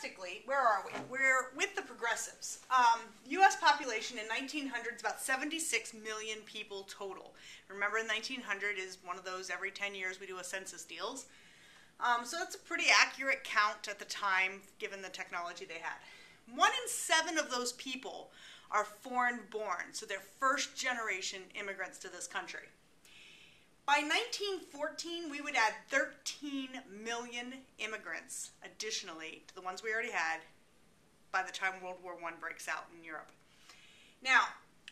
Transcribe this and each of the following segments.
domestically, where are we? We're with the progressives. U.S. population in 1900 is about 76 million people total. Remember, 1900 is one of those every 10 years we do a census deals. So that's a pretty accurate count at the time, given the technology they had. 1 in 7 of those people are foreign born, so they're first generation immigrants to this country. By 1914, we would add 13 million immigrants additionally to the ones we already had by the time World War I breaks out in Europe. Now,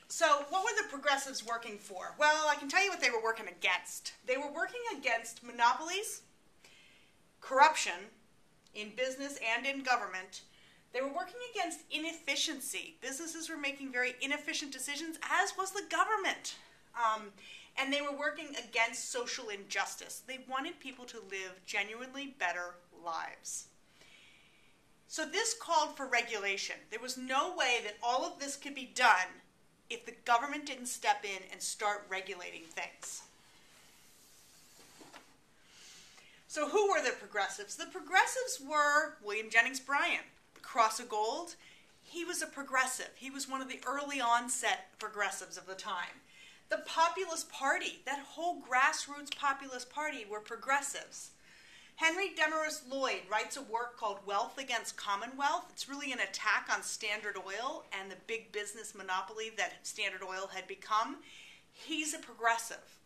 so what were the progressives working for? Well, I can tell you what they were working against. They were working against monopolies, corruption in business and in government. They were working against inefficiency. Businesses were making very inefficient decisions, as was the government. And they were working against social injustice. They wanted people to live genuinely better lives. So this called for regulation. There was no way that all of this could be done if the government didn't step in and start regulating things. So who were the progressives? The progressives were William Jennings Bryan, the Cross of Gold. He was a progressive. He was one of the early onset progressives of the time. The Populist Party, that whole grassroots populist party, were progressives. Henry Demarest Lloyd writes a work called Wealth Against Commonwealth. It's really an attack on Standard Oil and the big business monopoly that Standard Oil had become. He's a progressive.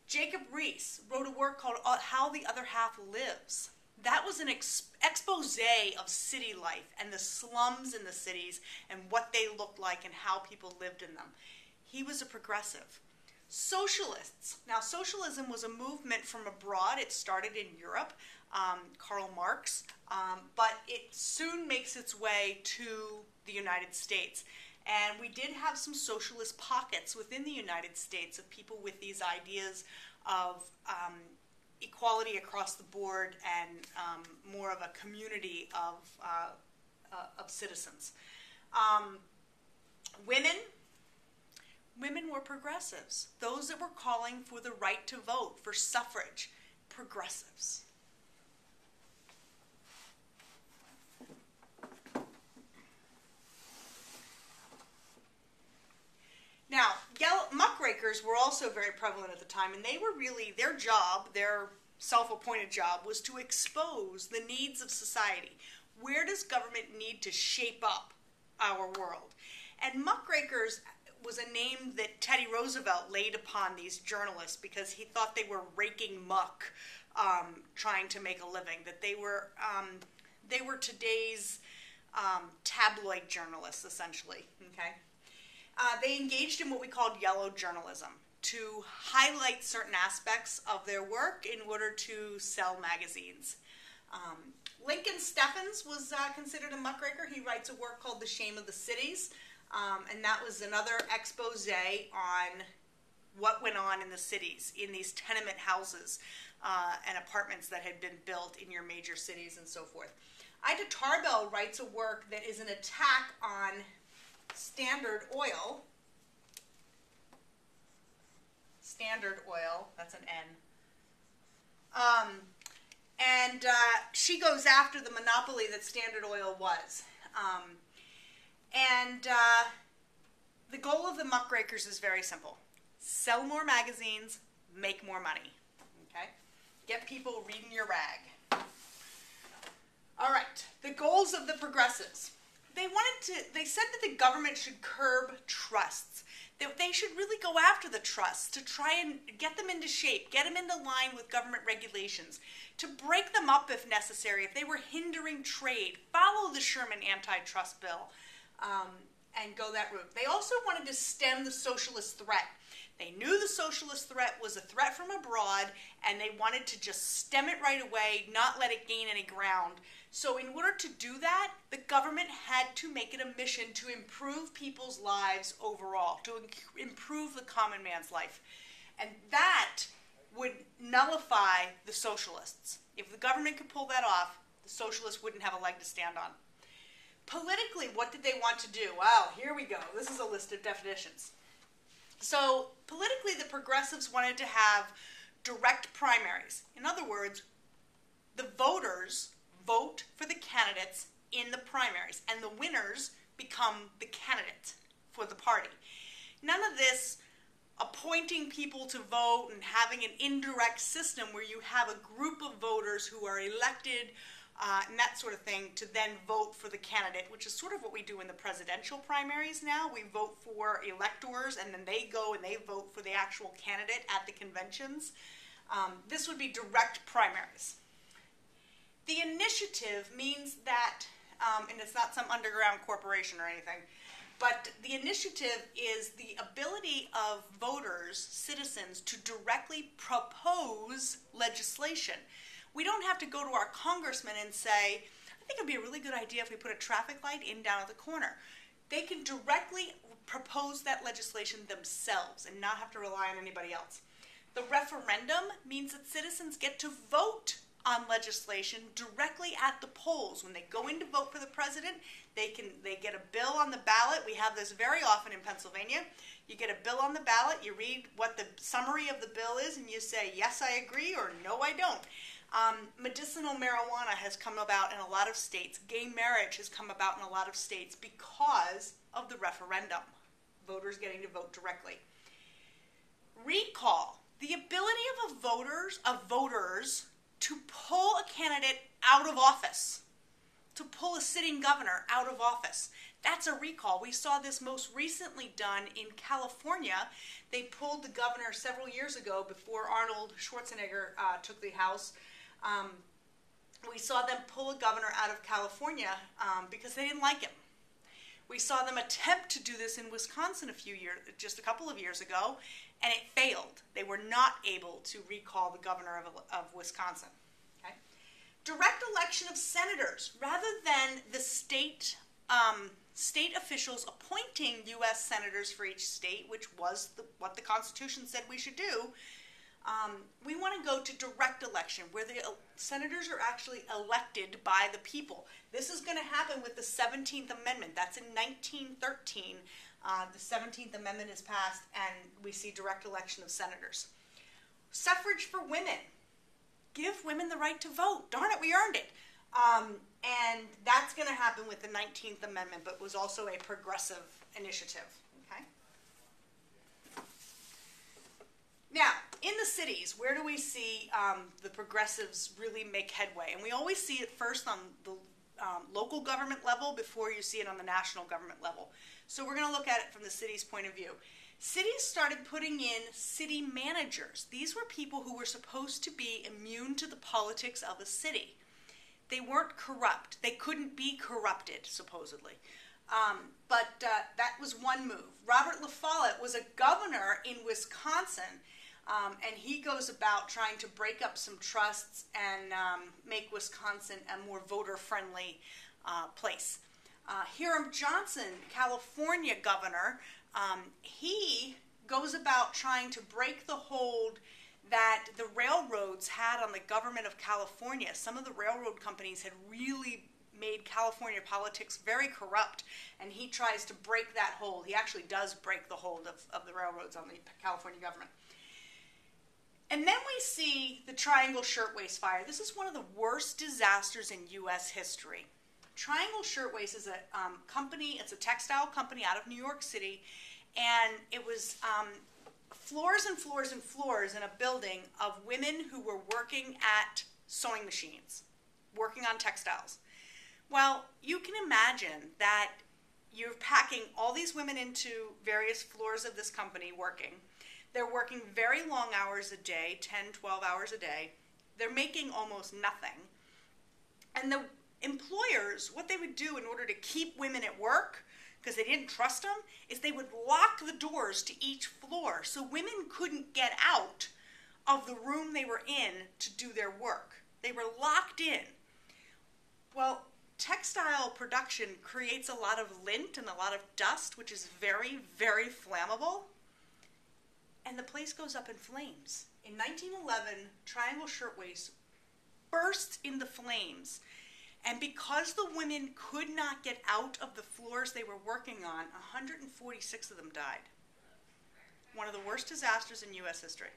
Jacob Riis wrote a work called How the Other Half Lives. That was an expose of city life and the slums in the cities and what they looked like and how people lived in them. He was a progressive. Socialists. Now, socialism was a movement from abroad. It started in Europe, Karl Marx, but it soon makes its way to the United States. And we did have some socialist pockets within the United States of people with these ideas of equality across the board and more of a community of citizens. Women were progressives. Those that were calling for the right to vote, for suffrage, progressives. Now, Gallup Muckrakers were also very prevalent at the time, and they were really, their job, their self-appointed job, was to expose the needs of society. Where does government need to shape up our world? And Muckrakers was a name that Teddy Roosevelt laid upon these journalists because he thought they were raking muck, trying to make a living, that they were today's tabloid journalists, essentially. Okay? They engaged in what we called yellow journalism, to highlight certain aspects of their work in order to sell magazines. Lincoln Steffens was considered a muckraker. He writes a work called The Shame of the Cities, and that was another expose on what went on in the cities, in these tenement houses and apartments that had been built in your major cities and so forth. Ida Tarbell writes a work that is an attack on Standard Oil. Standard Oil, that's an N. And she goes after the monopoly that Standard Oil was. The goal of the muckrakers is very simple. Sell more magazines, make more money. Okay? Get people reading your rag. All right, the goals of the progressives. They said that the government should curb trusts. That they should really go after the trusts to try and get them into shape, get them into line with government regulations, to break them up if necessary, if they were hindering trade, follow the Sherman antitrust bill, and go that route. They also wanted to stem the socialist threat. They knew the socialist threat was a threat from abroad, and they wanted to just stem it right away, not let it gain any ground. So in order to do that, the government had to make it a mission to improve people's lives overall, to improve the common man's life. And that would nullify the socialists. If the government could pull that off, the socialists wouldn't have a leg to stand on. Politically, what did they want to do? Well, here we go. This is a list of definitions. So politically, the progressives wanted to have direct primaries. In other words, the voters vote for the candidates in the primaries, and the winners become the candidate for the party. None of this appointing people to vote and having an indirect system where you have a group of voters who are elected and that sort of thing to then vote for the candidate, which is sort of what we do in the presidential primaries now. We vote for electors, and then they go and they vote for the actual candidate at the conventions. This would be direct primaries. The initiative means that, and it's not some underground corporation or anything, but the initiative is the ability of voters, citizens, to directly propose legislation. We don't have to go to our congressman and say, I think it'd be a really good idea if we put a traffic light in down at the corner. They can directly propose that legislation themselves and not have to rely on anybody else. The referendum means that citizens get to vote on legislation directly at the polls. When they go in to vote for the president, they get a bill on the ballot. We have this very often in Pennsylvania. You get a bill on the ballot, you read what the summary of the bill is, and you say, yes, I agree, or no, I don't. Medicinal marijuana has come about in a lot of states. Gay marriage has come about in a lot of states because of the referendum. Voters getting to vote directly. Recall. The ability of voters to pull a candidate out of office, to pull a sitting governor out of office. That's a recall. We saw this most recently done in California. They pulled the governor several years ago before Arnold Schwarzenegger took the House. We saw them pull a governor out of California because they didn't like him. We saw them attempt to do this in Wisconsin just a couple of years ago, and it failed. They were not able to recall the governor of Wisconsin. Okay? Direct election of senators, rather than the state officials appointing U.S. senators for each state, which was what the Constitution said we should do. We want to go to direct election, where the senators are actually elected by the people. This is going to happen with the 17th Amendment. That's in 1913. The 17th Amendment is passed, and we see direct election of senators. Suffrage for women. Give women the right to vote. Darn it, we earned it. And that's going to happen with the 19th Amendment, but was also a progressive initiative. Okay? Now, in the cities, where do we see the progressives really make headway? And we always see it first on the local government level before you see it on the national government level. So we're going to look at it from the city's point of view. Cities started putting in city managers. These were people who were supposed to be immune to the politics of a city. They weren't corrupt. They couldn't be corrupted, supposedly. But that was one move. Robert La Follette was a governor in Wisconsin, and he goes about trying to break up some trusts and make Wisconsin a more voter-friendly place. Hiram Johnson, California governor, he goes about trying to break the hold that the railroads had on the government of California. Some of the railroad companies had really made California politics very corrupt, and he tries to break that hold. He actually does break the hold of the railroads on the California government. And then we see the Triangle Shirtwaist Fire. This is one of the worst disasters in U.S. history. Triangle Shirtwaist is a company, it's a textile company out of New York City, and it was floors and floors and floors in a building of women who were working at sewing machines, working on textiles. Well, you can imagine that you're packing all these women into various floors of this company working. They're working very long hours a day, 10, 12 hours a day. They're making almost nothing. And the employers, what they would do in order to keep women at work, because they didn't trust them, is they would lock the doors to each floor so women couldn't get out of the room they were in to do their work. They were locked in. Well, textile production creates a lot of lint and a lot of dust, which is very, very flammable. And the place goes up in flames. In 1911, Triangle Shirtwaist burst into flames. And because the women could not get out of the floors they were working on, 146 of them died. One of the worst disasters in U.S. history.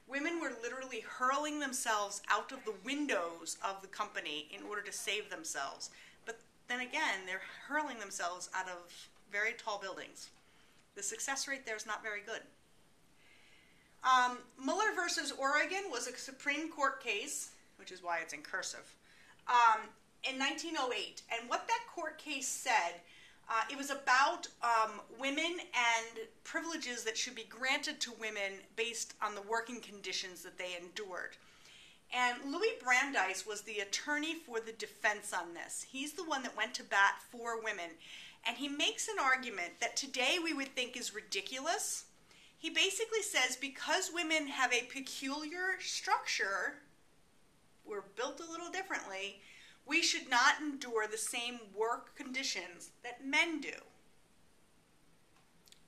Women were literally hurling themselves out of the windows of the company in order to save themselves. But then again, they're hurling themselves out of very tall buildings. The success rate there is not very good. Muller versus Oregon was a Supreme Court case, which is why it's in cursive, in 1908. And what that court case said, it was about women and privileges that should be granted to women based on the working conditions that they endured. And Louis Brandeis was the attorney for the defense on this. He's the one that went to bat for women. And he makes an argument that today we would think is ridiculous. He basically says because women have a peculiar structure, we're built a little differently, we should not endure the same work conditions that men do.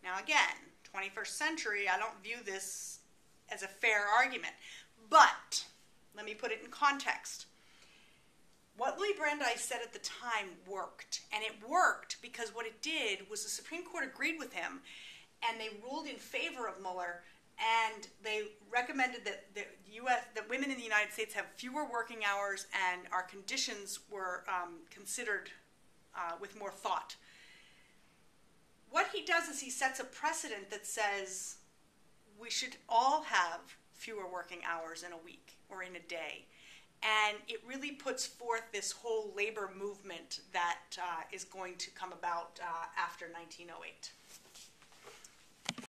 Now again, 21st century, I don't view this as a fair argument. But let me put it in context. What Louis Brandeis said at the time worked. And it worked because what it did was the Supreme Court agreed with him, and they ruled in favor of Muller, and they recommended that that women in the United States have fewer working hours and our conditions were considered with more thought. What he does is he sets a precedent that says we should all have fewer working hours in a week or in a day. And it really puts forth this whole labor movement that is going to come about after 1908.